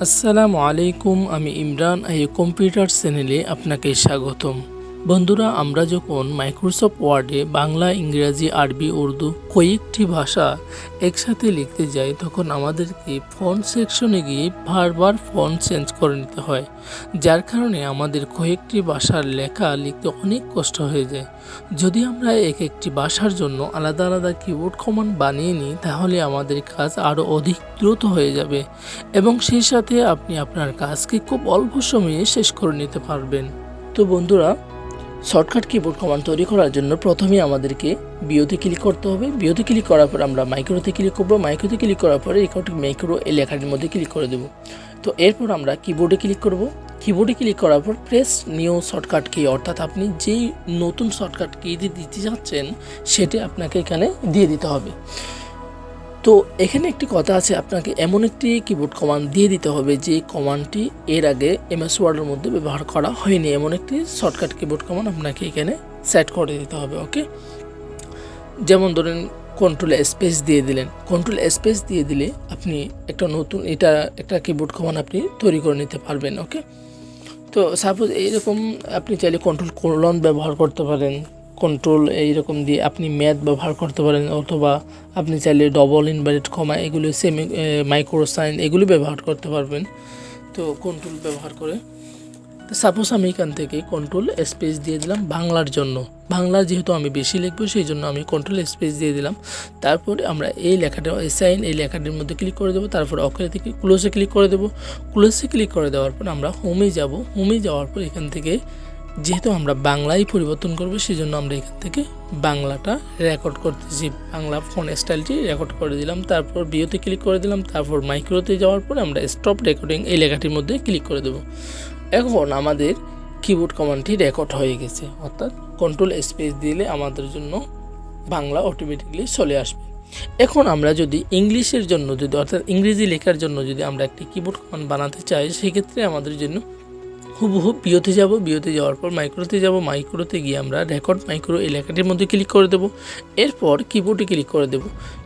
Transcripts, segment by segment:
আসসালামু আলাইকুম, আমি ইমরান। এই কম্পিউটার চ্যানেলে আপনাকে স্বাগতম। বন্ধুরা, আমরা যখন মাইক্রোসফট ওয়ার্ডে বাংলা, ইংরেজি, আরবি, উর্দু কয়েকটি ভাষা একসাথে লিখতে যাই, তখন আমাদেরকে ফন্ট সেকশনে গিয়ে বারবার ফন্ট চেঞ্জ করে নিতে হয়, যার কারণে আমাদের কয়েকটি ভাষার লেখা লিখতে অনেক কষ্ট হয়ে যায়। যদি আমরা এক একটি ভাষার জন্য আলাদা আলাদা কিবোর্ড কমান্ড বানিয়ে নিই, তাহলে আমাদের কাজ আরও অধিক দ্রুত হয়ে যাবে এবং সেই সাথে আপনি আপনার কাজকে খুব অল্প সময়ে শেষ করে নিতে পারবেন। তো বন্ধুরা, শর্টকাট কিবোর্ড কমান্ড তৈরি করার জন্য প্রথমে আমাদেরকে বিওতে ক্লিক করতে হবে। বিওতে ক্লিক করার পর আমরা মাইক্রোতে ক্লিক করব। মাইক্রোতে ক্লিক করার পরে একাউন্ট মাইক্রো এই লেখাটির মধ্যে ক্লিক করে দেব। তো এরপর আমরা কিবোর্ডে ক্লিক করব। কিবোর্ডে ক্লিক করার পর প্রেস নিউ শর্টকাট কি, অর্থাৎ আপনি যেই নতুন শর্টকাট কি দিতে যাচ্ছেন সেটি আপনাকে এখানে দিয়ে দিতে হবে। তো এখানে একটি কথা আছে, আপনাকে এমন একটি কিবোর্ড কমান্ড দিয়ে দিতে হবে যে কমান্ডটি এর আগে এমএস ওয়ার্ডের মধ্যে ব্যবহার করা হয়নি। এমন একটি শর্টকাট কিবোর্ড কমান্ড আপনাকে এখানে সেট করে দিতে হবে। ওকে, যেমন ধরেন কন্ট্রোল স্পেস দিয়ে দিলেন। কন্ট্রোল স্পেস দিয়ে দিলে আপনি একটা নতুন একটা কিবোর্ড কমান্ড আপনি তৈরি করে নিতে পারবেন। ওকে, তো সাপোজ এইরকম আপনি চাইলে কন্ট্রোল কোলন ব্যবহার করতে পারেন। কন্ট্রোল এইরকম দিয়ে আপনি ম্যাথ ব্যবহার করতে পারেন, অথবা আপনি চাইলে ডবল ইনভার্টেড কমা, এগুলো সেমি মাইক্রো সাইন, এগুলো ব্যবহার করতে পারবেন। তো কন্ট্রোল ব্যবহার করে, তো সাপোজ আমি এখান থেকে কন্ট্রোল স্পেস দিয়ে দিলাম বাংলার জন্য। বাংলা যেহেতু আমি বেশি লিখবো, সেই জন্য আমি কন্ট্রোল স্পেস দিয়ে দিলাম। তারপরে আমরা এই লেখাটা সাইন, এই লেখাটির মধ্যে ক্লিক করে দেবো। তারপর ওকে থেকে ক্লোজে ক্লিক করে দেবো। ক্লোজে ক্লিক করে দেওয়ার পর আমরা হোমে যাব। হোমে যাওয়ার পর এখান থেকে যেহেতু আমরা বাংলায় পরিবর্তন করবো, সেই জন্য আমরা এখান থেকে বাংলাটা রেকর্ড করতেছি, বাংলা ফোন স্টাইলটি রেকর্ড করে দিলাম। তারপর বিওতে ক্লিক করে দিলাম। তারপর মাইক্রোতে যাওয়ার পর আমরা স্টপ রেকর্ডিং এই লেখাটির মধ্যে ক্লিক করে দেবো। এখন আমাদের কিবোর্ড কমান্ডটি রেকর্ড হয়ে গেছে, অর্থাৎ কন্ট্রোল স্পেস দিলে আমাদের জন্য বাংলা অটোমেটিকলি চলে আসবে। এখন আমরা যদি ইংলিশের জন্য অর্থাৎ ইংরেজি লেখার জন্য যদি আমরা একটি কিবোর্ড কমান্ড বানাতে চাই, সেক্ষেত্রে আমাদের জন্য হুবহু বিওতে যাব। বিওতে যাওয়ার পর মাইক্রোতে যাব। মাইক্রোতে গিয়ে আমরা রেকর্ড মাইক্রো এই লেখাটির মধ্যে ক্লিক করে দেব। এরপর কিবোর্ডে ক্লিক করে দেব।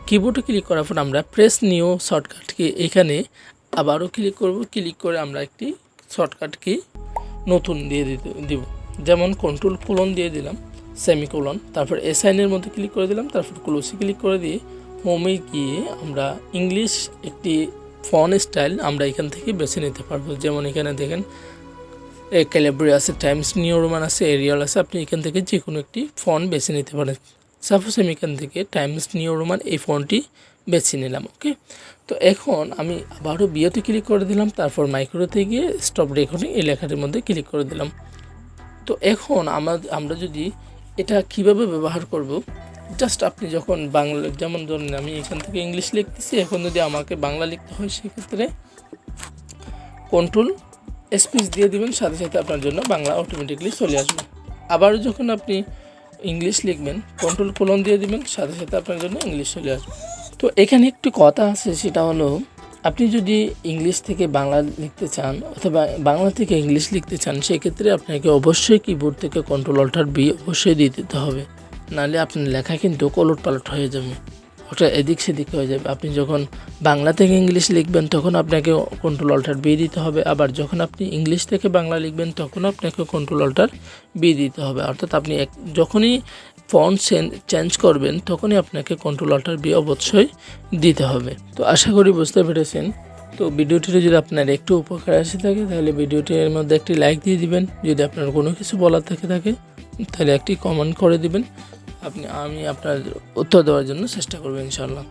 কিবোর্ডে ক্লিক করার পর আমরা প্রেস নিউ শর্টকাটকে এখানে আবারও ক্লিক করব। ক্লিক করে আমরা একটি শর্টকাটকে নতুন দিয়ে দিব, যেমন কন্ট্রোল কোলন দিয়ে দিলাম, সেমিকোলন, তারপর এসাইনের মধ্যে ক্লিক করে দিলাম। তারপর ক্লোজে ক্লিক করে দিয়ে হোমে গিয়ে আমরা ইংলিশ একটি ফন্ট স্টাইল আমরা এখান থেকে বেছে নিতে পারবো। যেমন এখানে দেখেন ক্যালিব্রি আছে, টাইমস নিউ রোমান আছে, এরিয়াল আছে। আপনি এখান থেকে যে কোনো একটি ফন্ট বেছে নিতে পারেন। সাপোজ আমি এখান থেকে টাইমস নিউ রোমান এই ফন্টটি বেছে নিলাম। ওকে, তো এখন আমি আবারও বিওতে ক্লিক করে দিলাম। তারপর মাইক্রোতে গিয়ে স্টপ রেকর্ডিং এই লেখাটির মধ্যে ক্লিক করে দিলাম। তো এখন আমরা যদি এটা কিভাবে ব্যবহার করব, জাস্ট আপনি যখন বাংলা, যেমন ধরুন আমি এখান থেকে ইংলিশ লিখতেছি, এখন যদি আমাকে বাংলা লিখতে হয়, সেক্ষেত্রে কন্ট্রোল স্পেস দিয়ে দিবেন, সাথে সাথে আপনার জন্য বাংলা অটোমেটিকলি চলে আসবে। আবারও যখন আপনি ইংলিশ লিখবেন, কন্ট্রোল কোলন দিয়ে দিবেন, সাথে সাথে আপনার জন্য ইংলিশ চলে আসবে। তো এখানে একটি কথা আছে, সেটা হলো আপনি যদি ইংলিশ থেকে বাংলা লিখতে চান অথবা বাংলা থেকে ইংলিশ লিখতে চান, সেক্ষেত্রে আপনাকে অবশ্যই কিবোর্ড থেকে কন্ট্রোল অল্টার বি অবশ্যই দিয়ে দিতে হবে, নাহলে আপনার লেখা কিন্তু ওলট পালট হয়ে যাবে, ওটা এদিক সেদিক হয়ে যাবে। আপনি যখন বাংলা থেকে ইংলিশ লিখবেন, তখন আপনাকে কন্ট্রোল অল্টার বি দিতে হবে। আবার যখন আপনি ইংলিশ থেকে বাংলা লিখবেন, তখন আপনাকে কন্ট্রোল অল্টার বি দিতে হবে। অর্থাৎ আপনি যখনই ফন্ট চেঞ্জ করবেন, তখনই আপনাকে কন্ট্রোল অল্টার বি অবশ্যই দিতে হবে। তো আশা করি বুঝতে পেরেছেন। তো ভিডিওটিতে যদি আপনার একটু উপকার আসে থাকে, তাহলে ভিডিওটির মধ্যে একটি লাইক দিয়ে দিবেন। যদি আপনার কোনো কিছু বলার থাকে তাহলে একটি কমেন্ট করে দিবেন। আমি আপনার উত্তর দেওয়ার জন্য চেষ্টা করব ইনশাআল্লাহ।